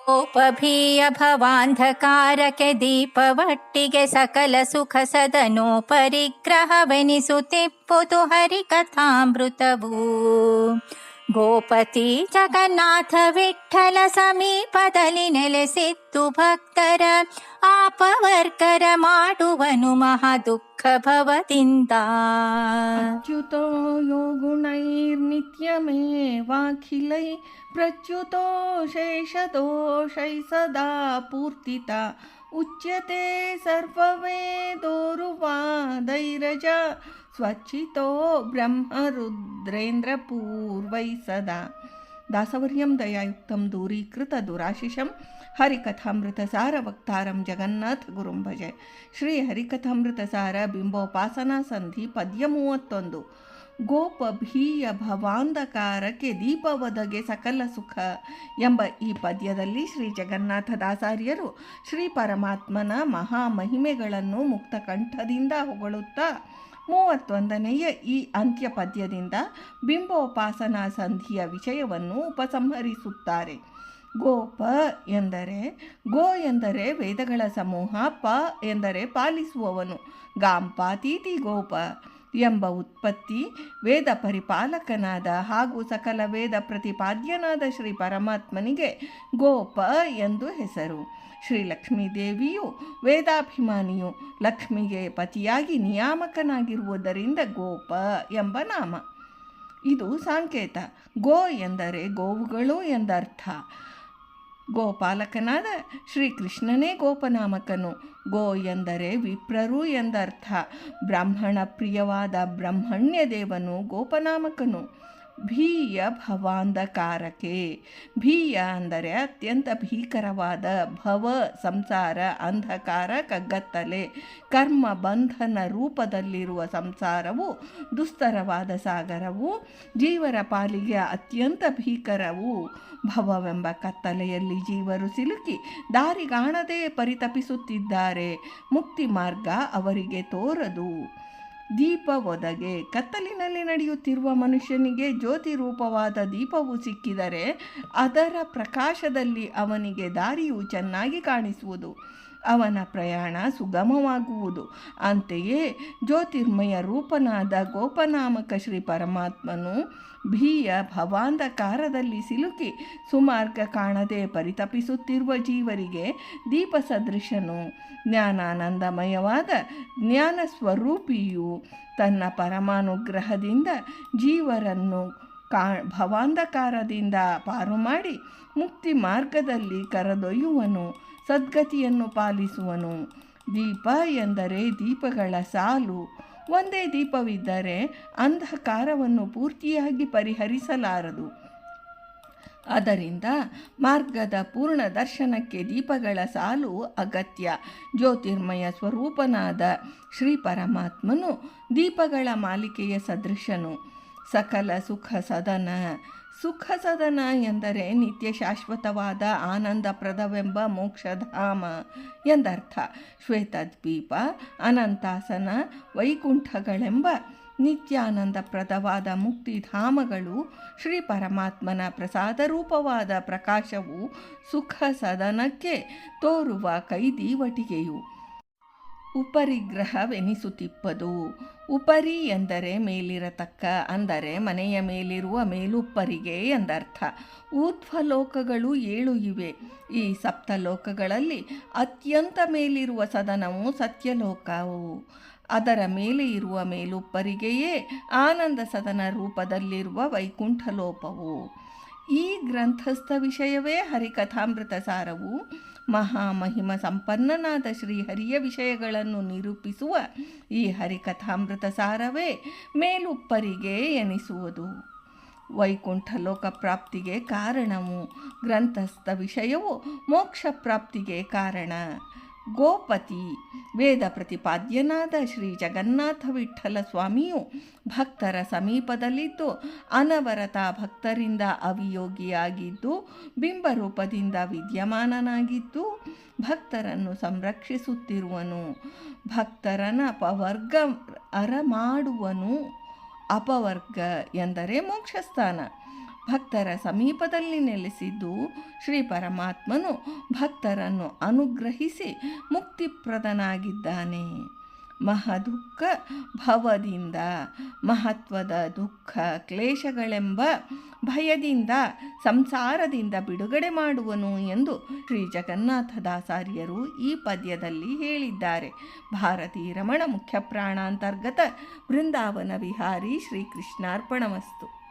ಕೋಪಭೀಯ ಭವಾಂಧಕಾರಕ್ಕೆ ದೀಪವಟ್ಟಿಗೆ ಸಕಲ ಸುಖ ಸದನೋ ಪರಿಗ್ರಹವೆನಿಸುತ್ತಿಪ್ಪುದು ಹರಿಕಥಾಮೃತವು. ಗೋಪತಿ ಜಗನ್ನಾಥ ವಿಠ್ಠಲ ಸಮೀಪದಲ್ಲಿ ನೆಲೆಸಿದ್ದು ಭಕ್ತರ ಆಪವರ್ಗರ ಮಾಡುವನು ಮಹಾ ದುಃಖ ಭವದಿಂದ. ಅಚ್ಯುತೋ ಯೋ ಗುಣೈರ್ನಿತ್ಯಮೇವಾಖಿಲೈ ಪ್ರಚ್ಯುತೋ ಶೇಷದೋಷೈ ಸದಾ ಪೂರ್ತಿತ ಉಚ್ಯತೆ ಸರ್ವವೇದೋರುವಾದೈರಜ ಸ್ವಚ್ಛಿತೋ ಬ್ರಹ್ಮರುದ್ರೇಂದ್ರ ಪೂರ್ವೈ ಸದಾ. ದಾಸವರ್ಯಂ ದಯಾಯುಕ್ತಂ ದೂರೀಕೃತ ದುರಾಶಿಷಂ ಹರಿಕಥಾಮೃತಸಾರ ವಕ್ತಾರಂ ಜಗನ್ನಾಥ ಗುರುಂ ಭಜೆ. ಶ್ರೀ ಹರಿಕಥಾಮೃತಸಾರ ಬಿಂಬೋಪಾಸನಾ ಸಂಧಿ ಪದ್ಯ 31. ಗೋಪಭೀಯ ಭವಾಂಧಕಾರಕ್ಕೆ ದೀಪವದಗೆ ಸಕಲ ಸುಖ ಎಂಬ ಈ ಪದ್ಯದಲ್ಲಿ ಶ್ರೀ ಜಗನ್ನಾಥದಾಸಾರ್ಯರು ಶ್ರೀ ಪರಮಾತ್ಮನ ಮಹಾಮಹಿಮೆಗಳನ್ನು ಮುಕ್ತ ಕಂಠದಿಂದ ಹೊಗಳುತ್ತಾ 31ನೆಯ ಈ ಅಂತ್ಯ ಪದ್ಯದಿಂದ ಬಿಂಬೋಪಾಸನಾ ಸಂಧಿಯ ವಿಷಯವನ್ನು ಉಪಸಂಹರಿಸುತ್ತಾರೆ. ಗೋಪ ಎಂದರೆ ಗೋ ಎಂದರೆ ವೇದಗಳ ಸಮೂಹ, ಪ ಎಂದರೆ ಪಾಲಿಸುವವನು, ಗಾಂಪಾತೀತಿ ಗೋಪ ಎಂಬ ಉತ್ಪತ್ತಿ ವೇದ ಪರಿಪಾಲಕನಾದ ಹಾಗೂ ಸಕಲ ವೇದ ಪ್ರತಿಪಾದ್ಯನಾದ ಶ್ರೀ ಪರಮಾತ್ಮನಿಗೆ ಗೋಪ ಎಂದು ಹೆಸರು. ಶ್ರೀ ಲಕ್ಷ್ಮೀದೇವಿಯು ವೇದಾಭಿಮಾನಿಯು, ಲಕ್ಷ್ಮಿಗೆ ಪತಿಯಾಗಿ ನಿಯಾಮಕನಾಗಿರುವುದರಿಂದ ಗೋಪ ಎಂಬ ನಾಮ. ಇದು ಸಾಂಕೇತ. ಗೋ ಎಂದರೆ ಗೋವುಗಳು ಎಂದರ್ಥ. ಗೋಪಾಲಕನಾದ ಶ್ರೀಕೃಷ್ಣನೇ ಗೋಪನಾಮಕನು. ಗೋ ಎಂದರೆ ವಿಪ್ರರು ಎಂದರ್ಥ. ಬ್ರಾಹ್ಮಣ ಪ್ರಿಯವಾದ ಬ್ರಹ್ಮಣ್ಯ ದೇವನು ಗೋಪನಾಮಕನು. ಭೀಯ ಭವಾಂಧಕಾರಕ್ಕೆ, ಭೀಯ ಅಂದರೆ ಅತ್ಯಂತ ಭೀಕರವಾದ, ಭವ ಸಂಸಾರ, ಅಂಧಕಾರ ಕಗ್ಗತ್ತಲೆ, ಕರ್ಮ ಬಂಧನ ರೂಪದಲ್ಲಿರುವ ಸಂಸಾರವು ದುಸ್ತರವಾದ ಸಾಗರವು, ಜೀವರ ಪಾಲಿಗೆ ಅತ್ಯಂತ ಭೀಕರವು. ಭವವೆಂಬ ಕತ್ತಲೆಯಲ್ಲಿ ಜೀವರು ಸಿಲುಕಿ ದಾರಿಗಾಣದೆ ಪರಿತಪಿಸುತ್ತಿದ್ದಾರೆ. ಮುಕ್ತಿ ಮಾರ್ಗ ಅವರಿಗೆ ತೋರದು. ದೀಪ ಒದಗೆ, ಕತ್ತಲಿನಲ್ಲಿ ನಡೆಯುತ್ತಿರುವ ಮನುಷ್ಯನಿಗೆ ಜ್ಯೋತಿ ರೂಪವಾದ ದೀಪವು ಸಿಕ್ಕಿದರೆ ಅದರ ಪ್ರಕಾಶದಲ್ಲಿ ಅವನಿಗೆ ದಾರಿಯು ಚೆನ್ನಾಗಿ ಕಾಣಿಸುವುದು, ಅವನ ಪ್ರಯಾಣ ಸುಗಮವಾಗುವುದು. ಅಂತೆಯೇ ಜ್ಯೋತಿರ್ಮಯ ರೂಪನಾದ ಗೋಪನಾಮಕ ಶ್ರೀ ಪರಮಾತ್ಮನು ಭೀಯ ಭವಾಂಧಕಾರದಲ್ಲಿ ಸಿಲುಕಿ ಸುಮಾರ್ಗ ಕಾಣದೆ ಪರಿತಪಿಸುತ್ತಿರುವ ಜೀವರಿಗೆ ದೀಪ ಸದೃಶನು. ಜ್ಞಾನಾನಂದಮಯವಾದ ಜ್ಞಾನ ಸ್ವರೂಪಿಯು ತನ್ನ ಪರಮಾನುಗ್ರಹದಿಂದ ಜೀವರನ್ನು ಭವಾಂಧಕಾರದಿಂದ ಪಾರು ಮಾಡಿ ಮುಕ್ತಿ ಮಾರ್ಗದಲ್ಲಿ ಕರೆದೊಯ್ಯುವನು, ಸದ್ಗತಿಯನ್ನು ಪಾಲಿಸುವನು. ದೀಪ ಎಂದರೆ ದೀಪಗಳ ಸಾಲು. ಒಂದೇ ದೀಪವಿದ್ದರೆ ಅಂಧಕಾರವನ್ನು ಪೂರ್ತಿಯಾಗಿ ಪರಿಹರಿಸಲಾರದು. ಅದರಿಂದ ಮಾರ್ಗದ ಪೂರ್ಣ ದರ್ಶನಕ್ಕೆ ದೀಪಗಳ ಸಾಲು ಅಗತ್ಯ. ಜ್ಯೋತಿರ್ಮಯ ಸ್ವರೂಪನಾದ ಶ್ರೀ ಪರಮಾತ್ಮನು ದೀಪಗಳ ಮಾಲಿಕೆಯ ಸದೃಶನು. ಸಕಲ ಸುಖ ಸದನ, ಸುಖ ಸದನ ಎಂದರೆ ನಿತ್ಯ ಶಾಶ್ವತವಾದ ಆನಂದಪ್ರದವೆಂಬ ಮೋಕ್ಷಧಾಮ ಎಂದರ್ಥ. ಶ್ವೇತದ್ವೀಪ, ಅನಂತಾಸನ, ವೈಕುಂಠಗಳೆಂಬ ನಿತ್ಯಾನಂದಪ್ರದವಾದ ಮುಕ್ತಿಧಾಮಗಳು ಶ್ರೀ ಪರಮಾತ್ಮನ ಪ್ರಸಾದರೂಪವಾದ ಪ್ರಕಾಶವು ಸುಖ ಸದನಕ್ಕೆ ತೋರುವ ಕೈದೀವಟಿಗೆಯು. ಉಪರಿಗ್ರಹವೆನಿಸುತ್ತಿಪ್ಪದು. ಉಪರಿ ಎಂದರೆ ಮೇಲಿರತಕ್ಕ, ಅಂದರೆ ಮನೆಯ ಮೇಲಿರುವ ಮೇಲುಪ್ಪರಿಗೆ ಎಂದರ್ಥ. ಊರ್ಧ್ವಲೋಕಗಳು 7 ಇವೆ. ಈ ಸಪ್ತಲೋಕಗಳಲ್ಲಿ ಅತ್ಯಂತ ಮೇಲಿರುವ ಸದನವು ಸತ್ಯಲೋಕವು. ಅದರ ಮೇಲೆ ಇರುವ ಮೇಲುಪ್ಪರಿಗೆಯೇ ಆನಂದ ಸದನ ರೂಪದಲ್ಲಿರುವ ವೈಕುಂಠ ಲೋಕವು. ಈ ಗ್ರಂಥಸ್ಥ ವಿಷಯವೇ ಹರಿಕಥಾಮೃತ ಸಾರವು. ಮಹಾಮಹಿಮ ಸಂಪನ್ನನಾದ ಶ್ರೀಹರಿಯ ವಿಷಯಗಳನ್ನು ನಿರೂಪಿಸುವ ಈ ಹರಿಕಥಾಮೃತ ಸಾರವೇ ಮೇಲುಪ್ಪರಿಗೆ ಎನಿಸುವುದು. ವೈಕುಂಠ ಲೋಕ ಪ್ರಾಪ್ತಿಗೆ ಕಾರಣವು. ಗ್ರಂಥಸ್ಥ ವಿಷಯವು ಮೋಕ್ಷ ಪ್ರಾಪ್ತಿಗೆ ಕಾರಣ. ಗೋಪತಿ ವೇದ ಪ್ರತಿಪಾದ್ಯನಾದ ಶ್ರೀ ಜಗನ್ನಾಥ ವಿಠ್ಠಲ ಸ್ವಾಮಿಯು ಭಕ್ತರ ಸಮೀಪದಲ್ಲಿದ್ದು ಅನವರತ ಭಕ್ತರಿಂದ ಅವಿಯೋಗಿಯಾಗಿದ್ದು ಬಿಂಬರೂಪದಿಂದ ವಿದ್ಯಮಾನನಾಗಿದ್ದು ಭಕ್ತರನ್ನು ಸಂರಕ್ಷಿಸುತ್ತಿರುವನು. ಭಕ್ತರನ ಅಪವರ್ಗ ಅರಮಾಡುವನು. ಅಪವರ್ಗ ಎಂದರೆ ಮೋಕ್ಷಸ್ಥಾನ. ಭಕ್ತರ ಸಮೀಪದಲ್ಲಿ ನೆಲೆಸಿದ್ದು ಶ್ರೀ ಪರಮಾತ್ಮನು ಭಕ್ತರನ್ನು ಅನುಗ್ರಹಿಸಿ ಮುಕ್ತಿಪ್ರದನಾಗಿದ್ದಾನೆ. ಮಹದುಃಖ ಭವದಿಂದ, ಮಹತ್ವದ ದುಃಖ ಕ್ಲೇಶಗಳೆಂಬ ಭಯದಿಂದ, ಸಂಸಾರದಿಂದ ಬಿಡುಗಡೆ ಮಾಡುವನು ಎಂದು ಶ್ರೀ ಜಗನ್ನಾಥದಾಸಾರ್ಯರು ಈ ಪದ್ಯದಲ್ಲಿ ಹೇಳಿದ್ದಾರೆ. ಭಾರತೀ ರಮಣ ಮುಖ್ಯ ಪ್ರಾಣಾಂತರ್ಗತ ಬೃಂದಾವನ ವಿಹಾರಿ ಶ್ರೀಕೃಷ್ಣಾರ್ಪಣಮಸ್ತು.